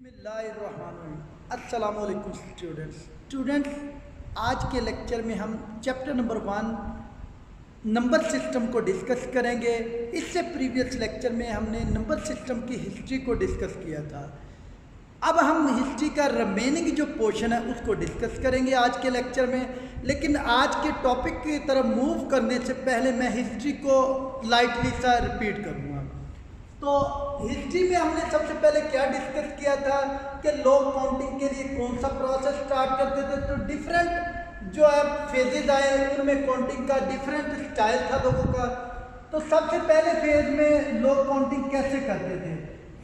अस्सलामुअलैकुम स्टूडेंट्स, आज के लेक्चर में हम चैप्टर नंबर 1 नंबर सिस्टम को डिस्कस करेंगे। इससे प्रीवियस लेक्चर में हमने नंबर सिस्टम की हिस्ट्री को डिस्कस किया था। अब हम हिस्ट्री का रिमेनिंग जो पोर्शन है उसको डिस्कस करेंगे आज के लेक्चर में। लेकिन आज के टॉपिक की तरफ मूव करने से पहले मैं हिस्ट्री को लाइटली सा रिपीट करूँगा। तो हिस्ट्री में हमने सबसे पहले क्या डिस्कस किया था कि लोग काउंटिंग के लिए कौन सा प्रोसेस स्टार्ट करते थे। तो डिफरेंट जो है फेजेज आए, उनमें काउंटिंग का डिफरेंट स्टाइल था लोगों का। तो सबसे पहले फेज में लोग काउंटिंग कैसे करते थे?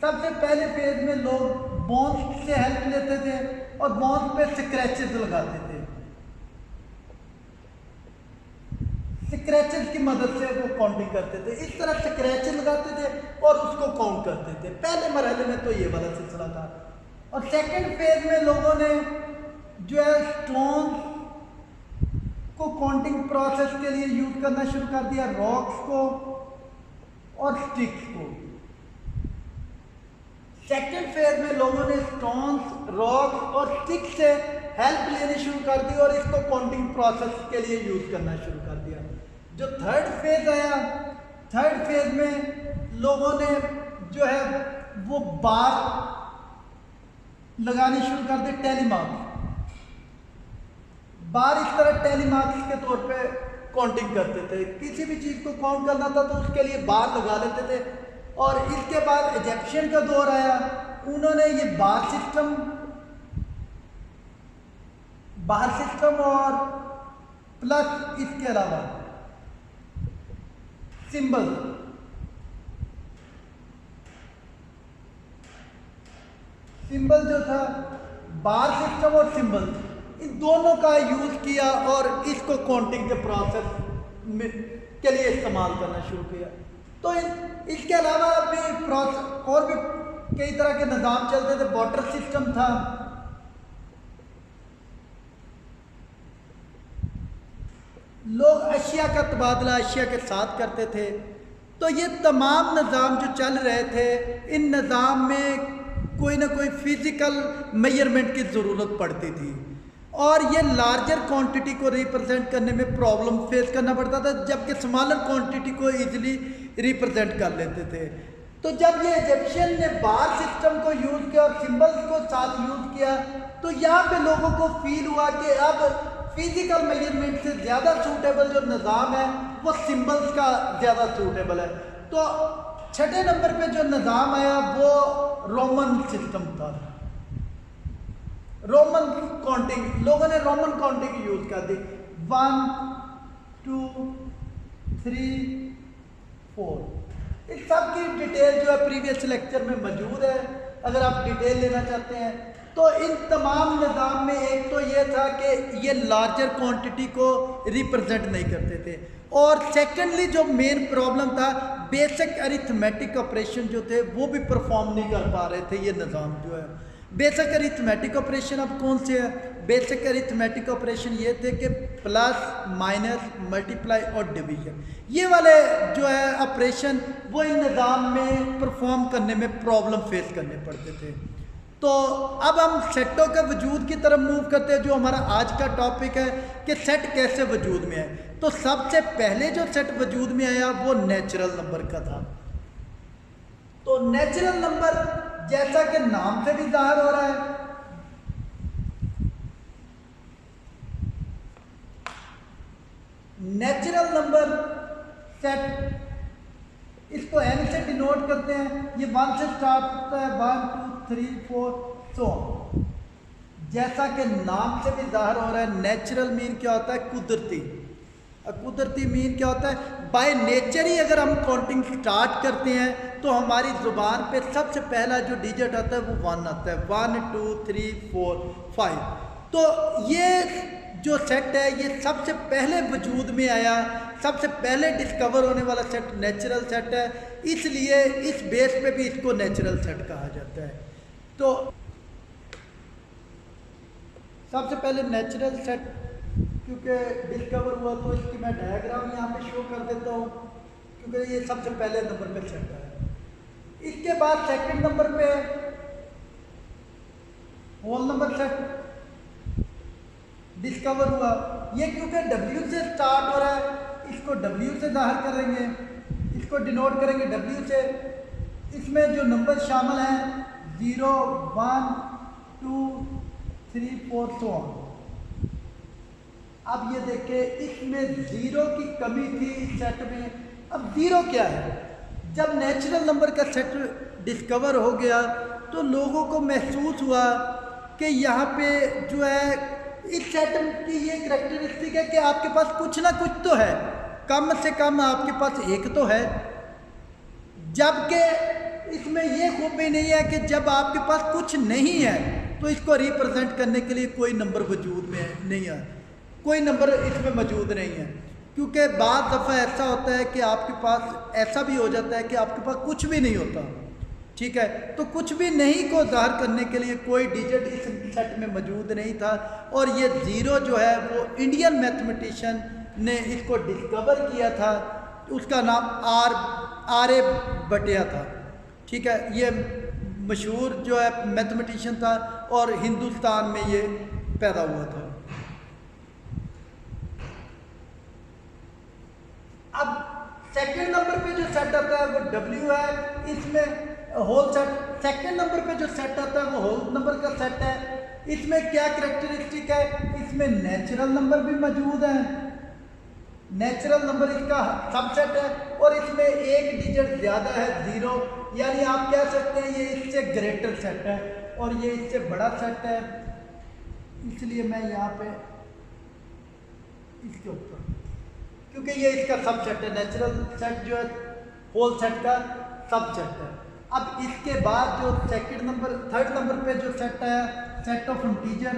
सबसे पहले फेज में लोग बोन्स से हेल्प लेते थे और बोन्स पे स्क्रैचेस लगाते थे। स्क्रैचेस की मदद से वो काउंटिंग करते थे। इस तरह स्क्रैचेस लगाते थे और उसको काउंट करते थे। पहले मरहले में तो ये वाला सिलसिला था। और सेकंड फेज में लोगों ने जो है स्टोन को काउंटिंग प्रोसेस के लिए यूज करना शुरू कर दिया, रॉक्स को और स्टिक्स को। सेकंड फेज में लोगों ने स्टोन्स, रॉक्स और स्टिक्स से हेल्प लेनी शुरू कर दी और इसको काउंटिंग प्रोसेस के लिए यूज करना शुरू कर दिया। जो थर्ड फेज आया, थर्ड फेज में लोगों ने जो है वो बार लगानी शुरू कर दी, टेलीमार्क्स। बार इस तरह टेलीमार्क्स के तौर पे काउंटिंग करते थे। किसी भी चीज को काउंट करना था तो उसके लिए बार लगा लेते थे। और इसके बाद इजिप्शियन का दौर आया, उन्होंने ये बार सिस्टम और प्लस इसके अलावा सिंबल जो था, बार सिस्टम और सिंबल, इन दोनों का यूज किया और इसको काउंटिंग के प्रोसेस के लिए इस्तेमाल करना शुरू किया। तो इसके अलावा भी प्रोसेस और भी कई तरह के निज़ाम चलते थे। वाटर सिस्टम था, लोग अशिया का तबादला अशिया के साथ करते थे। तो ये तमाम निज़ाम जो चल रहे थे, इन निज़ाम में कोई ना कोई फिजिकल मेजरमेंट की ज़रूरत पड़ती थी और ये लार्जर क्वांटिटी को रिप्रेजेंट करने में प्रॉब्लम फेस करना पड़ता था, जबकि स्मॉलर क्वांटिटी को इजीली रिप्रेजेंट कर लेते थे। तो जब ये इजिप्शियन ने बार सिस्टम को यूज़ किया और सिंबल्स को साथ यूज़ किया, तो यहाँ पे लोगों को फील हुआ कि अब फिजिकल मेजरमेंट से ज़्यादा सूटेबल जो निज़ाम है वो सिंबल्स का ज़्यादा सूटेबल है। तो छठे नंबर पे जो निज़ाम आया वो रोमन सिस्टम था, रोमन काउंटिंग। लोगों ने रोमन काउंटिंग यूज कर दी, 1 2 3 4। इस सब की डिटेल जो है प्रीवियस लेक्चर में मौजूद है, अगर आप डिटेल लेना चाहते हैं। तो इन तमाम निज़ाम में एक तो ये था कि ये लार्जर क्वांटिटी को रिप्रेजेंट नहीं करते थे, और सेकेंडली जो मेन प्रॉब्लम था, बेसिक अरिथमेटिक ऑपरेशन जो थे वो भी परफॉर्म नहीं कर पा रहे थे ये निज़ाम जो है। बेसिक अरिथमेटिक ऑपरेशन अब कौन से है? बेसिक अरिथमेटिक ऑपरेशन ये थे कि प्लस, माइनस, मल्टीप्लाई और डिवीजन, ये वाले जो है ऑपरेशन वो इन निज़ाम में परफॉर्म करने में प्रॉब्लम फेस करने पड़ते थे। तो अब हम सेटों के वजूद की तरफ मूव करते हैं, जो हमारा आज का टॉपिक है कि सेट कैसे वजूद में है। तो सबसे पहले जो सेट वजूद में आया वो नेचुरल नंबर का था। तो नेचुरल नंबर जैसा कि नाम से भी जाहिर हो रहा है, नेचुरल नंबर सेट, इसको n से डिनोट करते हैं। ये 1 से स्टार्ट होता है, 1 2 3 4 सो। जैसा कि नाम से भी जाहिर हो रहा है, नेचुरल मीन क्या होता है? कुदरती। कुदरती मीन क्या होता है? बाय नेचर ही अगर हम काउंटिंग स्टार्ट करते हैं तो हमारी ज़ुबान पे सबसे पहला जो डिजिट आता है वो 1 आता है, 1 2 3 4 5। तो ये जो सेट है ये सबसे पहले वजूद में आया, सबसे पहले डिस्कवर होने वाला सेट नेचुरल सेट है, इसलिए इस बेस पे भी इसको नेचुरल सेट कहा जाता है। तो सबसे पहले नेचुरल सेट क्योंकि डिस्कवर हुआ तो इसकी मैं डायग्राम यहाँ पे शो कर देता हूँ, क्योंकि ये सबसे पहले नंबर पे सेट है। इसके बाद सेकंड नंबर पे होल नंबर सेट डिस्कवर हुआ। ये क्योंकि W से स्टार्ट हो रहा है, इसको W से जाहिर करेंगे, इसको डिनोट करेंगे W से। इसमें जो नंबर शामिल हैं 0, 1, 2, 3, 4 सो ऑन। अब ये देखें, इसमें 0 की कमी थी इस सेट में। अब 0 क्या है? जब नेचुरल नंबर का सेट डिस्कवर हो गया तो लोगों को महसूस हुआ कि यहाँ पे जो है इस सेट की ये करैक्टरिस्टिक है कि आपके पास कुछ ना कुछ तो है, कम से कम आपके पास एक तो है। जबकि इसमें ये खूबी नहीं है कि जब आपके पास कुछ नहीं है तो इसको रिप्रेजेंट करने के लिए कोई नंबर वजूद में नहीं है, कोई नंबर इसमें मौजूद नहीं है। क्योंकि बाद दफ़ा ऐसा होता है कि आपके पास ऐसा भी हो जाता है कि आपके पास कुछ भी नहीं होता, ठीक है। तो कुछ भी नहीं को ज़ाहिर करने के लिए कोई डिजिट इस सेट में मौजूद नहीं था। और ये 0 जो है वो इंडियन मैथमेटिशियन ने इसको डिस्कवर किया था, उसका नाम आर.ए. भटिया था, ठीक है। ये मशहूर जो है मैथमेटिशियन था और हिंदुस्तान में ये पैदा हुआ था। अब सेकंड नंबर पे जो सेट आता है वो W है, इसमें होल सेट। सेकंड नंबर पे जो सेट आता है वो होल नंबर का सेट है। इसमें क्या करैक्टरिस्टिक है? इसमें नेचुरल नंबर भी मौजूद है, नेचुरल नंबर इसका सबसेट है। और इसमें एक डिजिट ज़्यादा है 0, यानी आप कह सकते हैं ये इससे ग्रेटर सेट है और ये इससे बड़ा सेट है। इसलिए मैं यहाँ पे इसके ऊपर, क्योंकि ये इसका सबसेट है, नेचुरल सेट जो है होल सेट का सबसेट है। अब इसके बाद जो थर्ड नंबर पे जो सेट है, सेट ऑफ इंटीजर,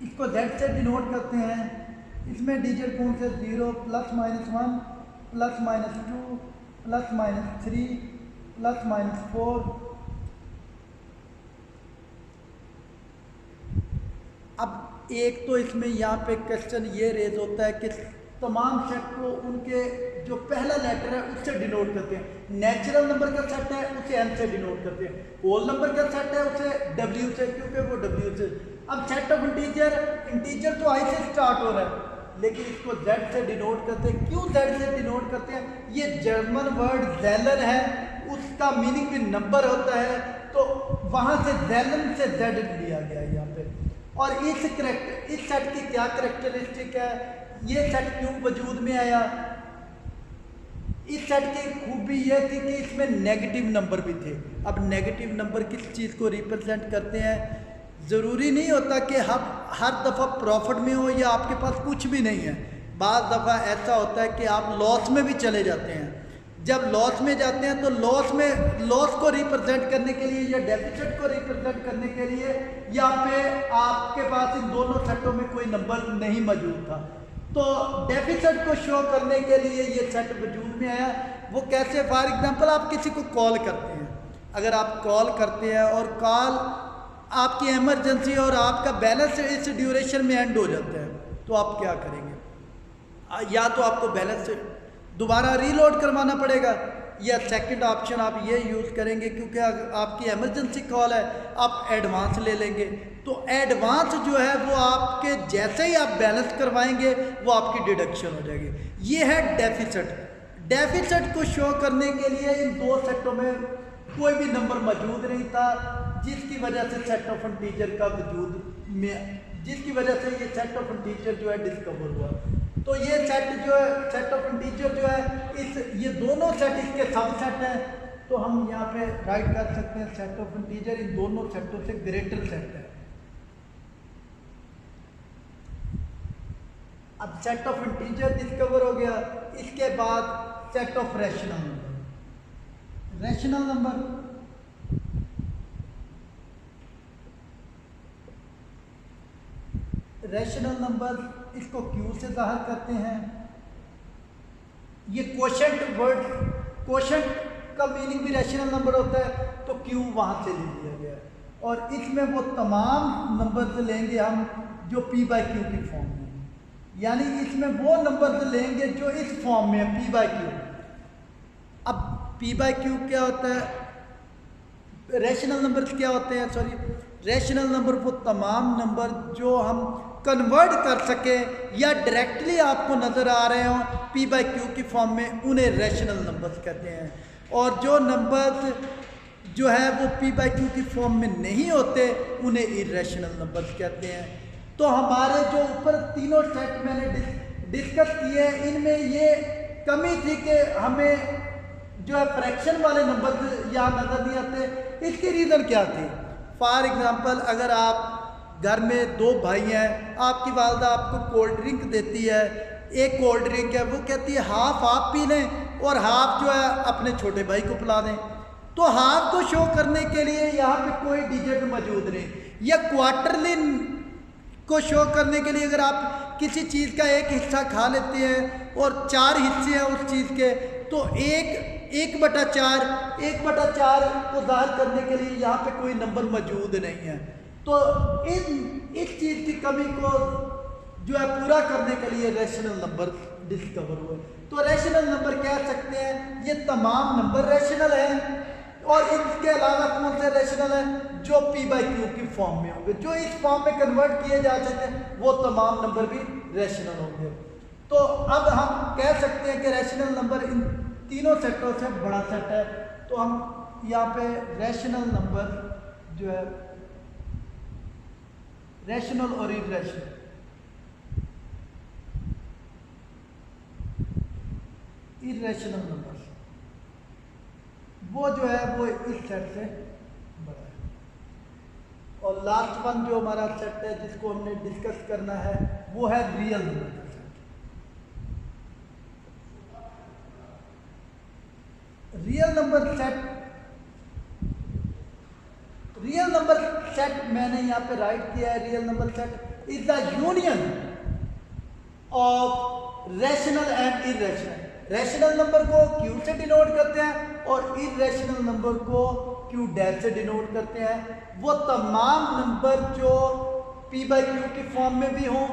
इसको Z से डिनोट करते हैं। इसमें डिजिट कौन से? 0, +-1, +-2, +-3, +-4। अब एक तो इसमें यहाँ पे क्वेश्चन ये रेज होता है कि तमाम सेट को उनके जो पहला लेटर है उससे डिनोट करते हैं। नेचुरल नंबर का सेट है उसे N से डिनोट करते हैं, होल नंबर का सेट है उसे W से, क्योंकि वो W से। अब सेट ऑफ इंटीजर तो I से स्टार्ट हो रहा है, लेकिन इसको Z से डिनोट करते हैं। क्यों Z से डिनोट करते हैं? ये जर्मन वर्ड ज़ेलन है, उसका मीनिंग भी नंबर होता है, तो वहाँ से ज़ेलन से Z लिया गया है यहाँ पे। और इस सेट की क्या करैक्टरिस्टिक है, ये सेट क्यों वजूद में आया? इस सेट की खूबी यह थी कि इसमें नेगेटिव नंबर भी थे। अब नेगेटिव नंबर किस चीज़ को रिप्रेजेंट करते हैं? ज़रूरी नहीं होता कि हम हर दफ़ा प्रॉफिट में हो या आपके पास कुछ भी नहीं है। बाज़ दफ़ा ऐसा होता है कि आप लॉस में भी चले जाते हैं। जब लॉस में जाते हैं तो लॉस को रिप्रेजेंट करने के लिए या डेफिसिट को रिप्रेजेंट करने के लिए यहाँ पे आपके पास इन दोनों सेटों में कोई नंबर नहीं मौजूद था, तो डेफिसिट को शो करने के लिए ये सेट वजूद में आया। वो कैसे? फॉर एग्जांपल आप किसी को कॉल करते हैं, अगर आप कॉल करते हैं और कॉल आपकी इमरजेंसी और आपका बैलेंस इस ड्यूरेशन में एंड हो जाता है, तो आप क्या करेंगे? या तो आपको बैलेंस दोबारा रीलोड करवाना पड़ेगा, या सेकंड ऑप्शन आप ये यूज़ करेंगे क्योंकि आपकी इमरजेंसी कॉल है, आप एडवांस ले लेंगे। तो एडवांस जो है वो आपके जैसे ही आप बैलेंस करवाएंगे वो आपकी डिडक्शन हो जाएगी। ये है डेफिसिट। डेफिसिट को शो करने के लिए इन दो सेटों में कोई भी नंबर मौजूद नहीं था, जिसकी वजह से सेट ऑफ इंटीजर का वजूद में, जिसकी वजह से ये सेट ऑफ इंटीजर जो है डिस्कवर हुआ। तो ये सेट जो है, सेट ऑफ इंटीजर जो है, ये दोनों सेट इसके सबसेट हैं। तो हम यहाँ पे राइट कर सकते हैं सेट ऑफ इंटीजर इन दोनों सेटों से ग्रेटर सेट है। अब सेट ऑफ इंटीजर डिस्कवर हो गया, इसके बाद set of rational number. Rational number इसको Q से जाहिर करते हैं। ये क्वोशंट वर्ड, क्वोशंट का मीनिंग भी रैशनल नंबर होता है, तो Q वहाँ से ले लिया गया। और इसमें वो तमाम नंबर लेंगे हम जो P/Q की फॉर्म में। यानी इसमें वो नंबर लेंगे जो इस फॉर्म में है पी बाई क्यू। अब पी बाई क्यू क्या होता है, रैशनल नंबर क्या होते हैं, सॉरी रैशनल नंबर वो तमाम नंबर जो हम कन्वर्ट कर सके या डायरेक्टली आपको नज़र आ रहे हों पी बाई क्यू की फॉर्म में, उन्हें रैशनल नंबर्स कहते हैं। और जो नंबर्स जो है वो पी बाई क्यू की फॉर्म में नहीं होते उन्हें इरेशनल नंबर्स कहते हैं। तो हमारे जो ऊपर तीनों सेट मैंने डिस्कस किए हैं, इनमें ये कमी थी कि हमें जो है फ्रैक्शन वाले नंबर यहाँ नज़र नहीं आते। इसकी रीज़न क्या थी? फॉर एग्ज़ाम्पल, अगर आप घर में दो भाई हैं, आपकी वालदा आपको कोल्ड ड्रिंक देती है, एक कोल्ड ड्रिंक है, वो कहती है हाफ आप पी लें और हाफ जो है अपने छोटे भाई को पिला दें। तो हाफ को शो करने के लिए यहाँ पे कोई डिजिट मौजूद नहीं, या क्वार्टरली को शो करने के लिए अगर आप किसी चीज़ का एक हिस्सा खा लेते हैं और 4 हिस्से हैं उस चीज़ के, तो एक बटा चार को ज़ाहिर करने के लिए यहाँ पे कोई नंबर मौजूद नहीं है। तो इस चीज़ की कमी को जो है पूरा करने के लिए रैशनल नंबर डिस्कवर हुए। तो रैशनल नंबर कह सकते हैं ये तमाम नंबर रैशनल हैं, और इसके अलावा कौन से रैशनल हैं जो पी बाई क्यू की फॉर्म में होंगे, जो इस फॉर्म में कन्वर्ट किए जा सकते हैं, वो तमाम नंबर भी रैशनल होंगे। तो अब हम कह सकते हैं कि रैशनल नंबर इन तीनों सेटों से बड़ा सेट है। तो हम यहाँ पे रैशनल नंबर जो है रैशनल और इरेशनल, इरेशनल नंबर वो जो है वो इस सेट से बड़ा है। और लास्ट वन जो हमारा सेट है जिसको हमने डिस्कस करना है वो है रियल नंबर का सेट। रियल नंबर सेट मैंने यहाँ पे राइट किया है। Real number set is the union of rational and irrational. Rational number को क्यू से डिनोट करते हैं और इरेशनल नंबर को क्यू डैश से डिनोट करते हैं। वो तमाम नंबर जो पी बाई क्यू की फॉर्म में भी हों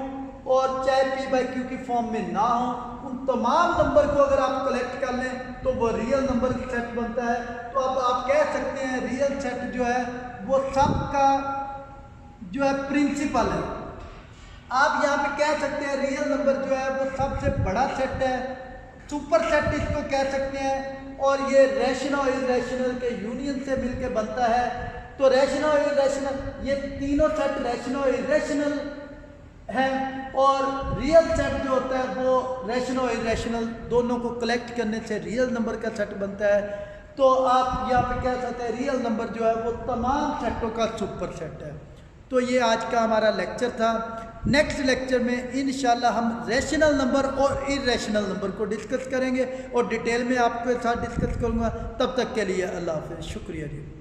और चाहे पी बाई क्यू की फॉर्म में ना हो, उन तमाम नंबर को अगर आप कलेक्ट कर लें तो वो रियल नंबर सेट बनता है। तो अब आप कह सकते हैं रियल सेट जो है वो सब का जो है प्रिंसिपल है। आप यहाँ पे कह सकते हैं रियल नंबर जो है वो सबसे बड़ा सेट है, सुपर सेट इसको कह सकते हैं, और ये रैशनल और इरेशनल के यूनियन से मिलकर बनता है। तो रैशनल और इरेशनल ये तीनों सेट रैशनल और इरेशनल है, और रियल सेट जो होता है वो रैशनल और इरेशनल दोनों को कलेक्ट करने से रियल नंबर का सेट बनता है। तो आप यहाँ पे कह सकते हैं रियल नंबर जो है वो तमाम सेटों का सुपर सेट है। तो ये आज का हमारा लेक्चर था। नेक्स्ट लेक्चर में इंशाल्लाह हम रैशनल नंबर और इरेशनल नंबर को डिस्कस करेंगे और डिटेल में आपके साथ डिस्कस करूँगा। तब तक के लिए अल्लाह हाफ़िज़, शुक्रिया जी।